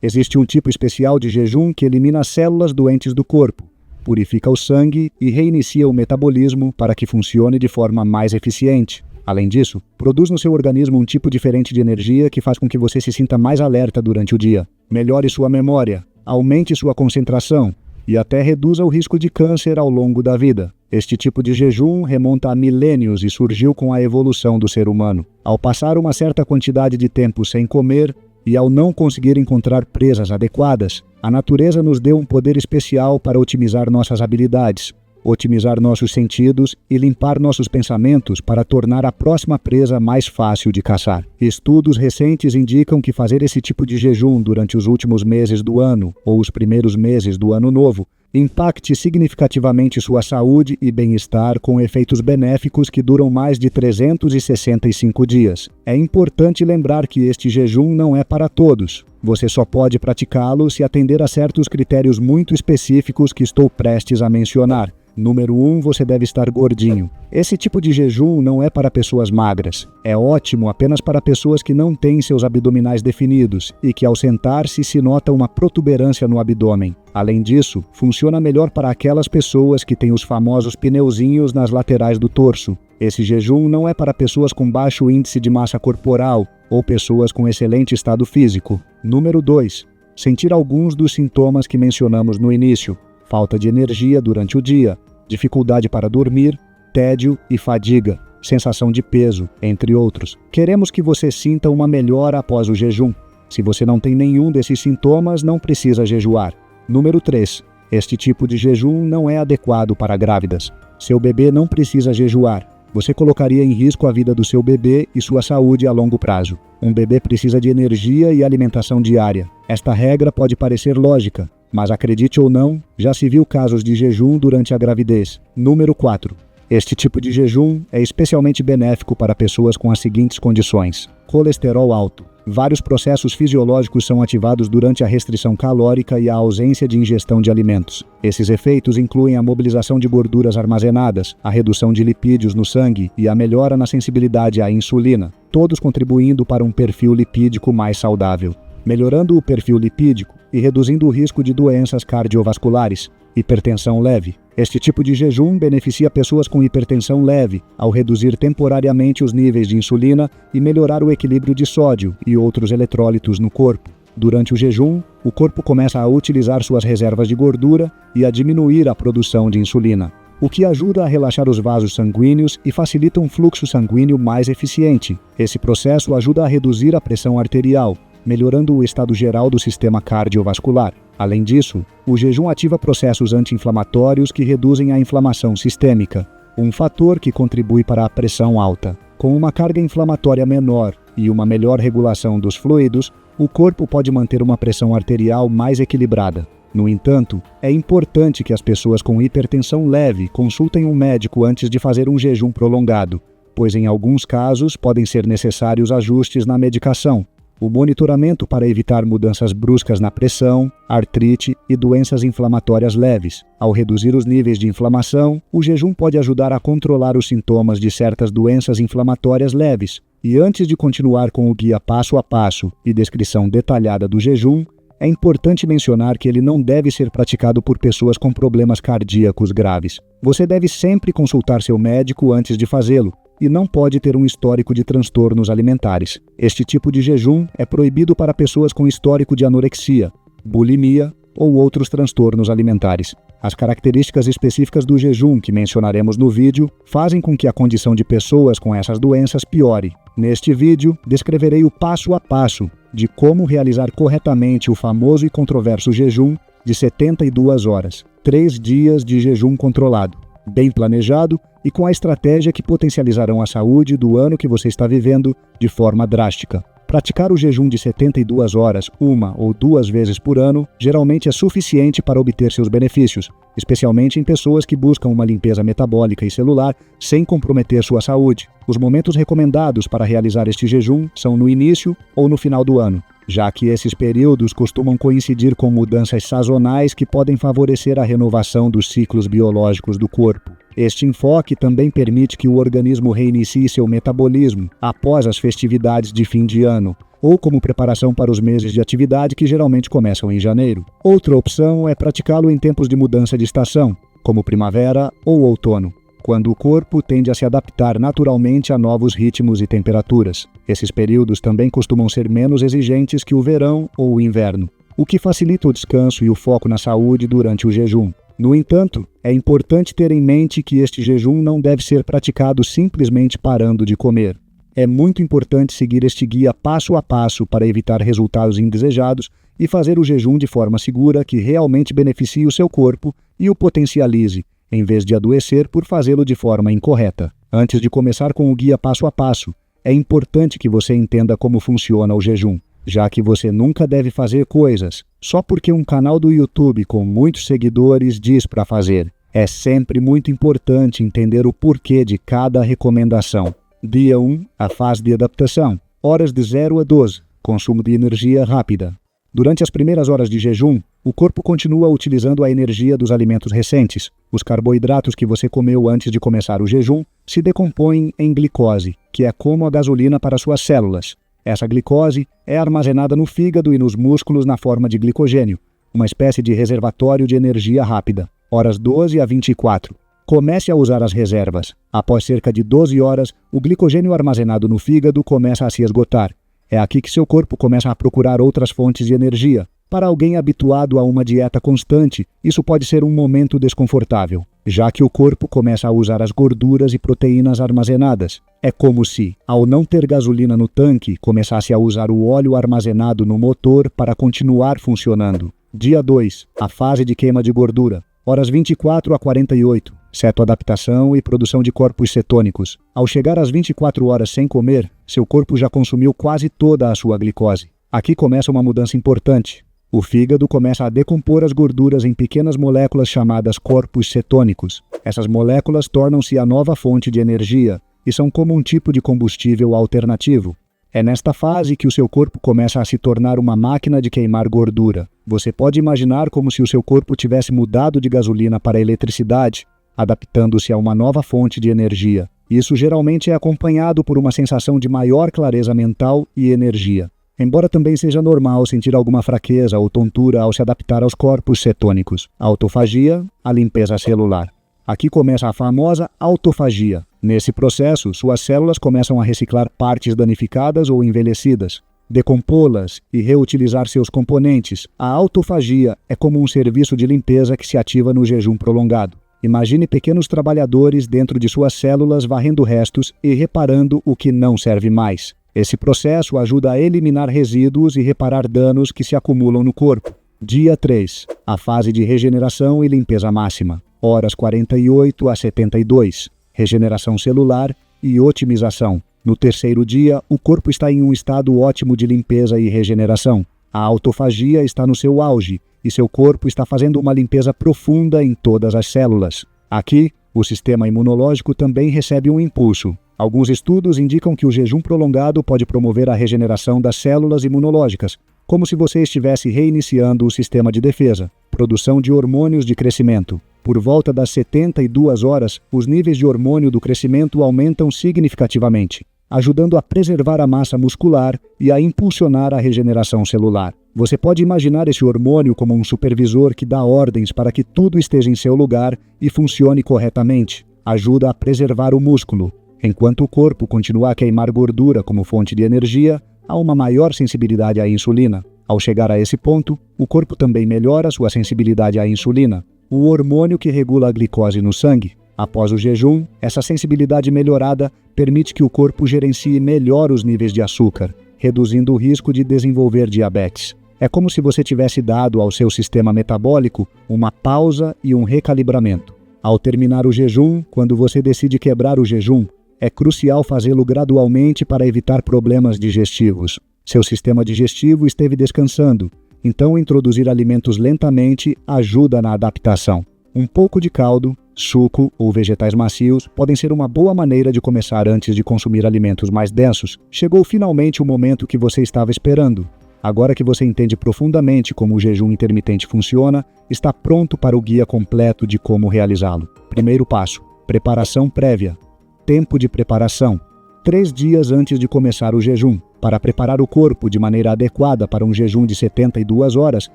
Existe um tipo especial de jejum que elimina as células doentes do corpo, purifica o sangue e reinicia o metabolismo para que funcione de forma mais eficiente. Além disso, produz no seu organismo um tipo diferente de energia que faz com que você se sinta mais alerta durante o dia, melhore sua memória, aumente sua concentração e até reduza o risco de câncer ao longo da vida. Este tipo de jejum remonta a milênios e surgiu com a evolução do ser humano. Ao passar uma certa quantidade de tempo sem comer e ao não conseguir encontrar presas adequadas, a natureza nos deu um poder especial para otimizar nossas habilidades, otimizar nossos sentidos e limpar nossos pensamentos para tornar a próxima presa mais fácil de caçar. Estudos recentes indicam que fazer esse tipo de jejum durante os últimos meses do ano ou os primeiros meses do ano novo impacte significativamente sua saúde e bem-estar com efeitos benéficos que duram mais de 365 dias. É importante lembrar que este jejum não é para todos. Você só pode praticá-lo se atender a certos critérios muito específicos que estou prestes a mencionar. Número 1, você deve estar gordinho. Esse tipo de jejum não é para pessoas magras. É ótimo apenas para pessoas que não têm seus abdominais definidos e que ao sentar-se se nota uma protuberância no abdômen. Além disso, funciona melhor para aquelas pessoas que têm os famosos pneuzinhos nas laterais do torso. Esse jejum não é para pessoas com baixo índice de massa corporal ou pessoas com excelente estado físico. Número 2, sentir alguns dos sintomas que mencionamos no início. Falta de energia durante o dia, dificuldade para dormir, tédio e fadiga, sensação de peso, entre outros. Queremos que você sinta uma melhora após o jejum. Se você não tem nenhum desses sintomas, não precisa jejuar. Número 3. Este tipo de jejum não é adequado para grávidas. Seu bebê não precisa jejuar. Você colocaria em risco a vida do seu bebê e sua saúde a longo prazo. Um bebê precisa de energia e alimentação diária. Esta regra pode parecer lógica, mas acredite ou não, já se viu casos de jejum durante a gravidez. Número 4. Este tipo de jejum é especialmente benéfico para pessoas com as seguintes condições: colesterol alto. Vários processos fisiológicos são ativados durante a restrição calórica e a ausência de ingestão de alimentos. Esses efeitos incluem a mobilização de gorduras armazenadas, a redução de lipídios no sangue e a melhora na sensibilidade à insulina, todos contribuindo para um perfil lipídico mais saudável. Melhorando o perfil lipídico e reduzindo o risco de doenças cardiovasculares, hipertensão leve. Este tipo de jejum beneficia pessoas com hipertensão leve ao reduzir temporariamente os níveis de insulina e melhorar o equilíbrio de sódio e outros eletrólitos no corpo. Durante o jejum, o corpo começa a utilizar suas reservas de gordura e a diminuir a produção de insulina, o que ajuda a relaxar os vasos sanguíneos e facilita um fluxo sanguíneo mais eficiente. Esse processo ajuda a reduzir a pressão arterial, melhorando o estado geral do sistema cardiovascular. Além disso, o jejum ativa processos anti-inflamatórios que reduzem a inflamação sistêmica, um fator que contribui para a pressão alta. Com uma carga inflamatória menor e uma melhor regulação dos fluidos, o corpo pode manter uma pressão arterial mais equilibrada. No entanto, é importante que as pessoas com hipertensão leve consultem um médico antes de fazer um jejum prolongado, pois em alguns casos podem ser necessários ajustes na medicação. O monitoramento para evitar mudanças bruscas na pressão, artrite e doenças inflamatórias leves. Ao reduzir os níveis de inflamação, o jejum pode ajudar a controlar os sintomas de certas doenças inflamatórias leves. E antes de continuar com o guia passo a passo e descrição detalhada do jejum, é importante mencionar que ele não deve ser praticado por pessoas com problemas cardíacos graves. Você deve sempre consultar seu médico antes de fazê-lo, e não pode ter um histórico de transtornos alimentares. Este tipo de jejum é proibido para pessoas com histórico de anorexia, bulimia ou outros transtornos alimentares. As características específicas do jejum que mencionaremos no vídeo fazem com que a condição de pessoas com essas doenças piore. Neste vídeo, descreverei o passo a passo de como realizar corretamente o famoso e controverso jejum de 72 horas, 3 dias de jejum controlado, bem planejado e com a estratégia que potencializarão a saúde do ano que você está vivendo de forma drástica. Praticar o jejum de 72 horas, 1 ou 2 vezes por ano, geralmente é suficiente para obter seus benefícios, especialmente em pessoas que buscam uma limpeza metabólica e celular sem comprometer sua saúde. Os momentos recomendados para realizar este jejum são no início ou no final do ano, já que esses períodos costumam coincidir com mudanças sazonais que podem favorecer a renovação dos ciclos biológicos do corpo. Este enfoque também permite que o organismo reinicie seu metabolismo após as festividades de fim de ano ou como preparação para os meses de atividade que geralmente começam em janeiro. Outra opção é praticá-lo em tempos de mudança de estação, como primavera ou outono, quando o corpo tende a se adaptar naturalmente a novos ritmos e temperaturas. Esses períodos também costumam ser menos exigentes que o verão ou o inverno, o que facilita o descanso e o foco na saúde durante o jejum. No entanto, é importante ter em mente que este jejum não deve ser praticado simplesmente parando de comer. É muito importante seguir este guia passo a passo para evitar resultados indesejados e fazer o jejum de forma segura que realmente beneficie o seu corpo e o potencialize, em vez de adoecer por fazê-lo de forma incorreta. Antes de começar com o guia passo a passo, é importante que você entenda como funciona o jejum, já que você nunca deve fazer coisas só porque um canal do YouTube com muitos seguidores diz para fazer. É sempre muito importante entender o porquê de cada recomendação. Dia 1, a fase de adaptação. Horas de 0 a 12, consumo de energia rápida. Durante as primeiras horas de jejum, o corpo continua utilizando a energia dos alimentos recentes. Os carboidratos que você comeu antes de começar o jejum se decompõem em glicose, que é como a gasolina para suas células. Essa glicose é armazenada no fígado e nos músculos na forma de glicogênio, uma espécie de reservatório de energia rápida. Horas 12 a 24. Comece a usar as reservas. Após cerca de 12 horas, o glicogênio armazenado no fígado começa a se esgotar. É aqui que seu corpo começa a procurar outras fontes de energia. Para alguém habituado a uma dieta constante, isso pode ser um momento desconfortável, já que o corpo começa a usar as gorduras e proteínas armazenadas. É como se, ao não ter gasolina no tanque, começasse a usar o óleo armazenado no motor para continuar funcionando. Dia 2, a fase de queima de gordura. Horas 24 a 48, cetoadaptação e produção de corpos cetônicos. Ao chegar às 24 horas sem comer, seu corpo já consumiu quase toda a sua glicose. Aqui começa uma mudança importante. O fígado começa a decompor as gorduras em pequenas moléculas chamadas corpos cetônicos. Essas moléculas tornam-se a nova fonte de energia e são como um tipo de combustível alternativo. É nesta fase que o seu corpo começa a se tornar uma máquina de queimar gordura. Você pode imaginar como se o seu corpo tivesse mudado de gasolina para eletricidade, adaptando-se a uma nova fonte de energia. Isso geralmente é acompanhado por uma sensação de maior clareza mental e energia. Embora também seja normal sentir alguma fraqueza ou tontura ao se adaptar aos corpos cetônicos. A autofagia, a limpeza celular. Aqui começa a famosa autofagia. Nesse processo, suas células começam a reciclar partes danificadas ou envelhecidas, decompô-las e reutilizar seus componentes. A autofagia é como um serviço de limpeza que se ativa no jejum prolongado. Imagine pequenos trabalhadores dentro de suas células varrendo restos e reparando o que não serve mais. Esse processo ajuda a eliminar resíduos e reparar danos que se acumulam no corpo. Dia 3. A fase de regeneração e limpeza máxima. Horas 48 a 72. Regeneração celular e otimização. No terceiro dia, o corpo está em um estado ótimo de limpeza e regeneração. A autofagia está no seu auge e seu corpo está fazendo uma limpeza profunda em todas as células. Aqui, o sistema imunológico também recebe um impulso. Alguns estudos indicam que o jejum prolongado pode promover a regeneração das células imunológicas, como se você estivesse reiniciando o sistema de defesa. Produção de hormônios de crescimento. Por volta das 72 horas, os níveis de hormônio do crescimento aumentam significativamente, ajudando a preservar a massa muscular e a impulsionar a regeneração celular. Você pode imaginar esse hormônio como um supervisor que dá ordens para que tudo esteja em seu lugar e funcione corretamente. Ajuda a preservar o músculo. Enquanto o corpo continua a queimar gordura como fonte de energia, há uma maior sensibilidade à insulina. Ao chegar a esse ponto, o corpo também melhora sua sensibilidade à insulina, o hormônio que regula a glicose no sangue. Após o jejum, essa sensibilidade melhorada permite que o corpo gerencie melhor os níveis de açúcar, reduzindo o risco de desenvolver diabetes. É como se você tivesse dado ao seu sistema metabólico uma pausa e um recalibramento. Ao terminar o jejum, quando você decide quebrar o jejum, é crucial fazê-lo gradualmente para evitar problemas digestivos. Seu sistema digestivo esteve descansando, então introduzir alimentos lentamente ajuda na adaptação. Um pouco de caldo, suco ou vegetais macios podem ser uma boa maneira de começar antes de consumir alimentos mais densos. Chegou finalmente o momento que você estava esperando. Agora que você entende profundamente como o jejum intermitente funciona, está pronto para o guia completo de como realizá-lo. Primeiro passo: preparação prévia. Tempo de preparação. 3 dias antes de começar o jejum. Para preparar o corpo de maneira adequada para um jejum de 72 horas,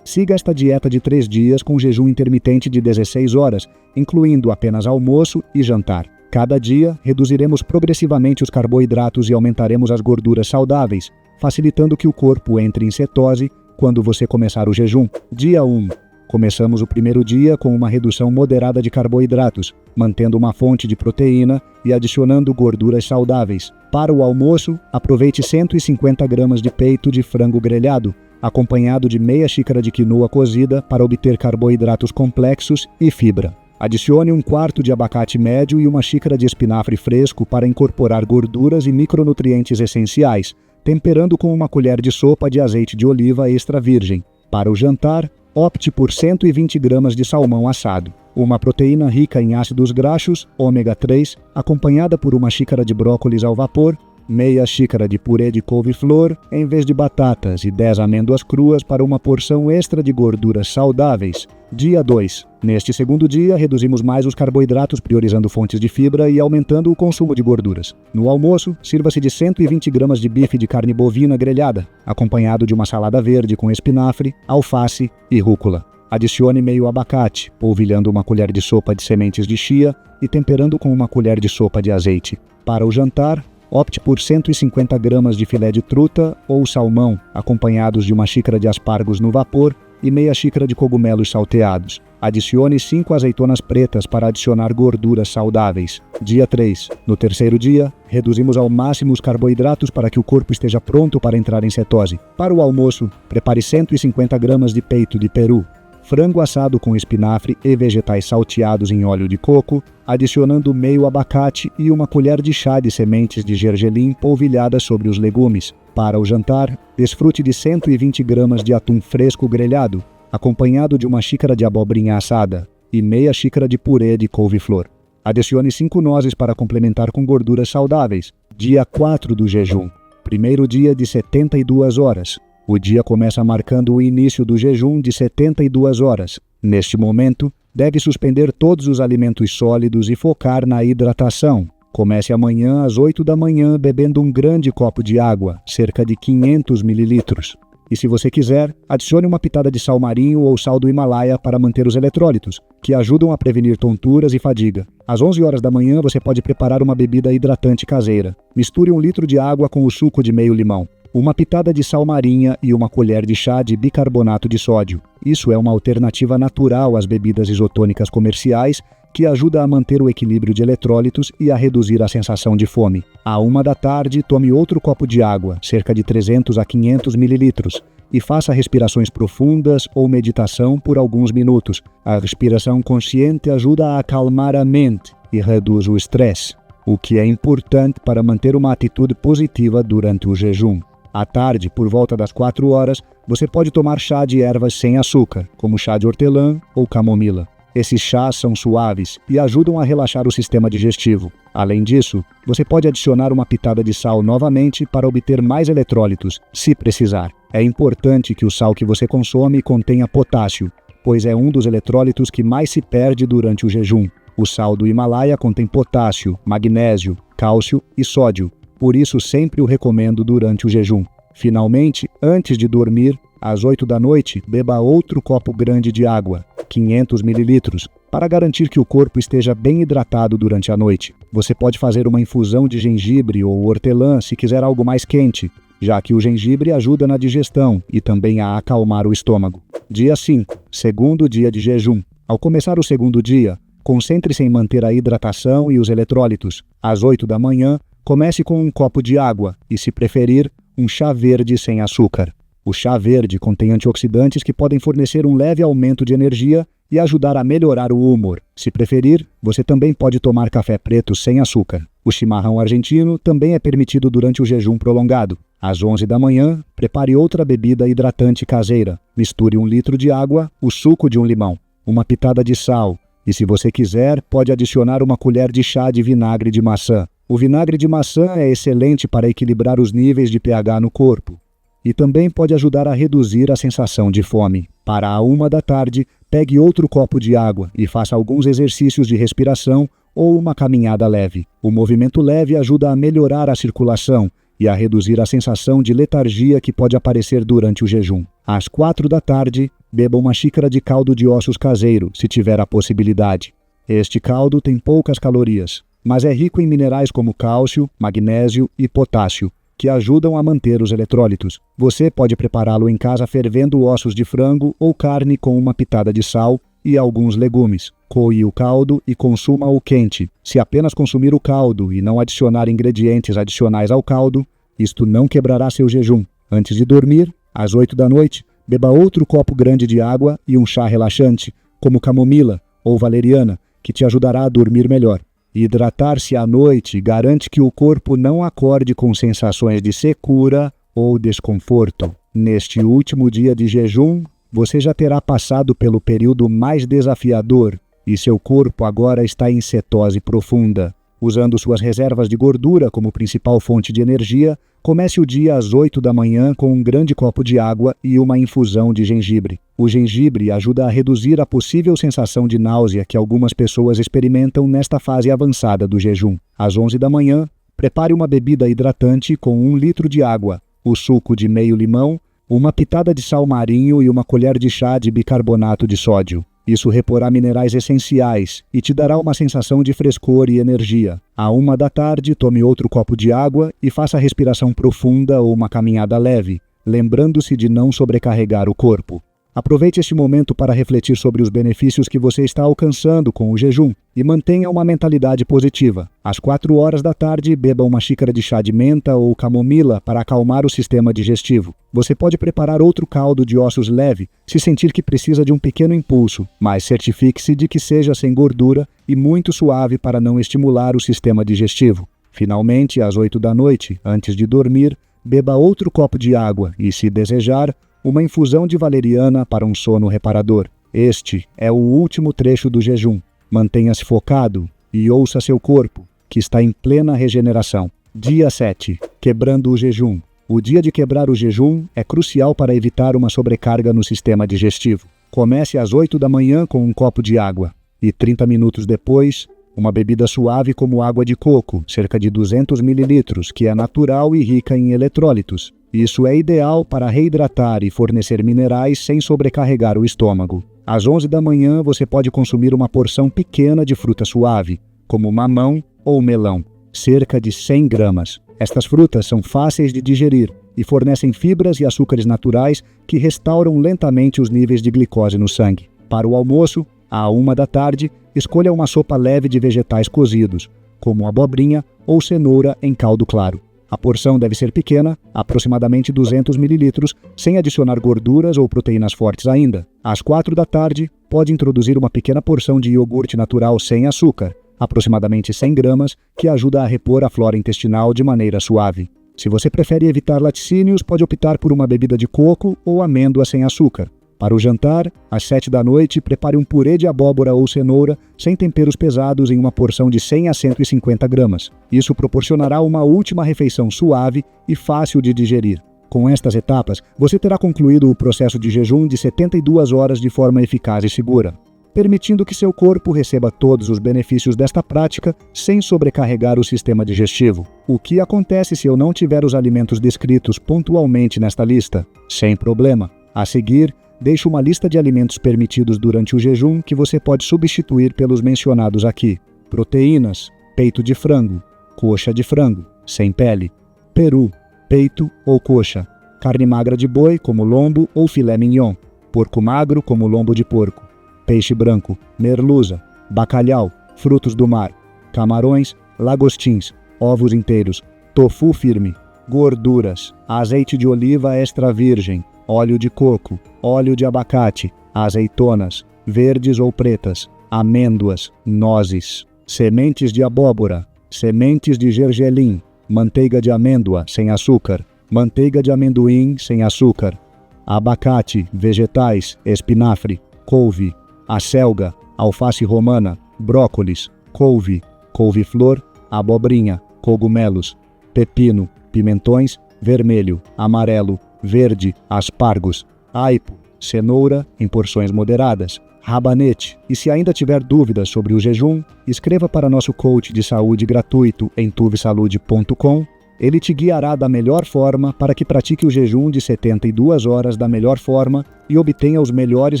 siga esta dieta de 3 dias com jejum intermitente de 16 horas, incluindo apenas almoço e jantar. Cada dia, reduziremos progressivamente os carboidratos e aumentaremos as gorduras saudáveis, facilitando que o corpo entre em cetose quando você começar o jejum. Dia 1. Começamos o primeiro dia com uma redução moderada de carboidratos, mantendo uma fonte de proteína e adicionando gorduras saudáveis. Para o almoço, aproveite 150 gramas de peito de frango grelhado, acompanhado de meia xícara de quinoa cozida para obter carboidratos complexos e fibra. Adicione 1/4 de abacate médio e uma xícara de espinafre fresco para incorporar gorduras e micronutrientes essenciais, temperando com uma colher de sopa de azeite de oliva extra virgem. Para o jantar, opte por 120 gramas de salmão assado, uma proteína rica em ácidos graxos, ômega 3, acompanhada por uma xícara de brócolis ao vapor, meia xícara de purê de couve-flor em vez de batatas e 10 amêndoas cruas para uma porção extra de gorduras saudáveis. Dia 2. Neste segundo dia, reduzimos mais os carboidratos, priorizando fontes de fibra e aumentando o consumo de gorduras. No almoço, sirva-se de 120 gramas de bife de carne bovina grelhada, acompanhado de uma salada verde com espinafre, alface e rúcula. Adicione meio abacate, polvilhando uma colher de sopa de sementes de chia e temperando com uma colher de sopa de azeite. Para o jantar, opte por 150 gramas de filé de truta ou salmão, acompanhados de uma xícara de aspargos no vapor e meia xícara de cogumelos salteados. Adicione 5 azeitonas pretas para adicionar gorduras saudáveis. Dia 3. No terceiro dia, reduzimos ao máximo os carboidratos para que o corpo esteja pronto para entrar em cetose. Para o almoço, prepare 150 gramas de peito de peru, frango assado com espinafre e vegetais salteados em óleo de coco, adicionando meio abacate e uma colher de chá de sementes de gergelim polvilhadas sobre os legumes. Para o jantar, desfrute de 120 gramas de atum fresco grelhado, acompanhado de uma xícara de abobrinha assada e meia xícara de purê de couve-flor. Adicione 5 nozes para complementar com gorduras saudáveis. Dia 4 do jejum. Primeiro dia de 72 horas. O dia começa marcando o início do jejum de 72 horas. Neste momento, deve suspender todos os alimentos sólidos e focar na hidratação. Comece amanhã às 8 da manhã bebendo um grande copo de água, cerca de 500 mililitros. E se você quiser, adicione uma pitada de sal marinho ou sal do Himalaia para manter os eletrólitos, que ajudam a prevenir tonturas e fadiga. Às 11 horas da manhã você pode preparar uma bebida hidratante caseira. Misture 1 litro de água com o suco de meio limão, uma pitada de sal marinha e uma colher de chá de bicarbonato de sódio. Isso é uma alternativa natural às bebidas isotônicas comerciais que ajuda a manter o equilíbrio de eletrólitos e a reduzir a sensação de fome. À 1 da tarde, tome outro copo de água, cerca de 300 a 500 mililitros, e faça respirações profundas ou meditação por alguns minutos. A respiração consciente ajuda a acalmar a mente e reduz o estresse, o que é importante para manter uma atitude positiva durante o jejum. À tarde, por volta das 4 horas, você pode tomar chá de ervas sem açúcar, como chá de hortelã ou camomila. Esses chás são suaves e ajudam a relaxar o sistema digestivo. Além disso, você pode adicionar uma pitada de sal novamente para obter mais eletrólitos, se precisar. É importante que o sal que você consome contenha potássio, pois é um dos eletrólitos que mais se perde durante o jejum. O sal do Himalaia contém potássio, magnésio, cálcio e sódio. Por isso, sempre o recomendo durante o jejum. Finalmente, antes de dormir, às 8 da noite, beba outro copo grande de água, 500 mililitros, para garantir que o corpo esteja bem hidratado durante a noite. Você pode fazer uma infusão de gengibre ou hortelã se quiser algo mais quente, já que o gengibre ajuda na digestão e também a acalmar o estômago. Dia 5, segundo dia de jejum. Ao começar o segundo dia, concentre-se em manter a hidratação e os eletrólitos. Às 8 da manhã, comece com um copo de água e, se preferir, um chá verde sem açúcar. O chá verde contém antioxidantes que podem fornecer um leve aumento de energia e ajudar a melhorar o humor. Se preferir, você também pode tomar café preto sem açúcar. O chimarrão argentino também é permitido durante o jejum prolongado. Às 11 da manhã, prepare outra bebida hidratante caseira. Misture 1 litro de água, o suco de um limão, uma pitada de sal e, se você quiser, pode adicionar uma colher de chá de vinagre de maçã. O vinagre de maçã é excelente para equilibrar os níveis de pH no corpo e também pode ajudar a reduzir a sensação de fome. Para a 1 da tarde, pegue outro copo de água e faça alguns exercícios de respiração ou uma caminhada leve. O movimento leve ajuda a melhorar a circulação e a reduzir a sensação de letargia que pode aparecer durante o jejum. Às 4 da tarde, beba uma xícara de caldo de ossos caseiro, se tiver a possibilidade. Este caldo tem poucas calorias, mas é rico em minerais como cálcio, magnésio e potássio, que ajudam a manter os eletrólitos. Você pode prepará-lo em casa fervendo ossos de frango ou carne com uma pitada de sal e alguns legumes. Coe o caldo e consuma-o quente. Se apenas consumir o caldo e não adicionar ingredientes adicionais ao caldo, isto não quebrará seu jejum. Antes de dormir, às 8 da noite, beba outro copo grande de água e um chá relaxante, como camomila ou valeriana, que te ajudará a dormir melhor. Hidratar-se à noite garante que o corpo não acorde com sensações de secura ou desconforto. Neste último dia de jejum, você já terá passado pelo período mais desafiador e seu corpo agora está em cetose profunda. Usando suas reservas de gordura como principal fonte de energia, comece o dia às 8 da manhã com um grande copo de água e uma infusão de gengibre. O gengibre ajuda a reduzir a possível sensação de náusea que algumas pessoas experimentam nesta fase avançada do jejum. Às 11 da manhã, prepare uma bebida hidratante com 1 litro de água, o suco de meio limão, uma pitada de sal marinho e uma colher de chá de bicarbonato de sódio. Isso reporá minerais essenciais e te dará uma sensação de frescor e energia. À 1 da tarde, tome outro copo de água e faça respiração profunda ou uma caminhada leve, lembrando-se de não sobrecarregar o corpo. Aproveite este momento para refletir sobre os benefícios que você está alcançando com o jejum e mantenha uma mentalidade positiva. Às 4 horas da tarde, beba uma xícara de chá de menta ou camomila para acalmar o sistema digestivo. Você pode preparar outro caldo de ossos leve se sentir que precisa de um pequeno impulso, mas certifique-se de que seja sem gordura e muito suave para não estimular o sistema digestivo. Finalmente, às 8 da noite, antes de dormir, beba outro copo de água e, se desejar, uma infusão de valeriana para um sono reparador. Este é o último trecho do jejum. Mantenha-se focado e ouça seu corpo, que está em plena regeneração. Dia 7. Quebrando o jejum. O dia de quebrar o jejum é crucial para evitar uma sobrecarga no sistema digestivo. Comece às 8 da manhã com um copo de água e 30 minutos depois, uma bebida suave como água de coco, cerca de 200 ml, que é natural e rica em eletrólitos. Isso é ideal para reidratar e fornecer minerais sem sobrecarregar o estômago. Às 11 da manhã, você pode consumir uma porção pequena de fruta suave, como mamão ou melão, cerca de 100 gramas. Estas frutas são fáceis de digerir e fornecem fibras e açúcares naturais que restauram lentamente os níveis de glicose no sangue. Para o almoço, à 1 da tarde, escolha uma sopa leve de vegetais cozidos, como abobrinha ou cenoura em caldo claro. A porção deve ser pequena, aproximadamente 200 ml, sem adicionar gorduras ou proteínas fortes ainda. Às 4 da tarde, pode introduzir uma pequena porção de iogurte natural sem açúcar, aproximadamente 100 gramas, que ajuda a repor a flora intestinal de maneira suave. Se você prefere evitar laticínios, pode optar por uma bebida de coco ou amêndoa sem açúcar. Para o jantar, às 7 da noite, prepare um purê de abóbora ou cenoura sem temperos pesados em uma porção de 100 a 150 gramas. Isso proporcionará uma última refeição suave e fácil de digerir. Com estas etapas, você terá concluído o processo de jejum de 72 horas de forma eficaz e segura, permitindo que seu corpo receba todos os benefícios desta prática sem sobrecarregar o sistema digestivo. O que acontece se eu não tiver os alimentos descritos pontualmente nesta lista? Sem problema. A seguir, deixo uma lista de alimentos permitidos durante o jejum que você pode substituir pelos mencionados aqui. Proteínas: peito de frango, coxa de frango, sem pele, peru, peito ou coxa, carne magra de boi como lombo ou filé mignon, porco magro como lombo de porco, peixe branco, merluza, bacalhau, frutos do mar, camarões, lagostins, ovos inteiros, tofu firme, gorduras, azeite de oliva extra virgem, óleo de coco, óleo de abacate, azeitonas, verdes ou pretas, amêndoas, nozes, sementes de abóbora, sementes de gergelim, manteiga de amêndoa sem açúcar, manteiga de amendoim sem açúcar, abacate, vegetais, espinafre, couve, acelga, alface romana, brócolis, couve, couve-flor, abobrinha, cogumelos, pepino, pimentões, vermelho, amarelo, verde, aspargos, aipo, cenoura em porções moderadas, rabanete. E se ainda tiver dúvidas sobre o jejum, escreva para nosso coach de saúde gratuito em tuvesalude.com. Ele te guiará da melhor forma para que pratique o jejum de 72 horas da melhor forma e obtenha os melhores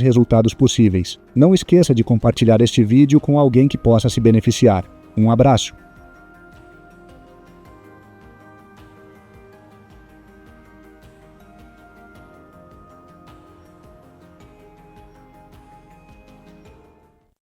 resultados possíveis. Não esqueça de compartilhar este vídeo com alguém que possa se beneficiar. Um abraço!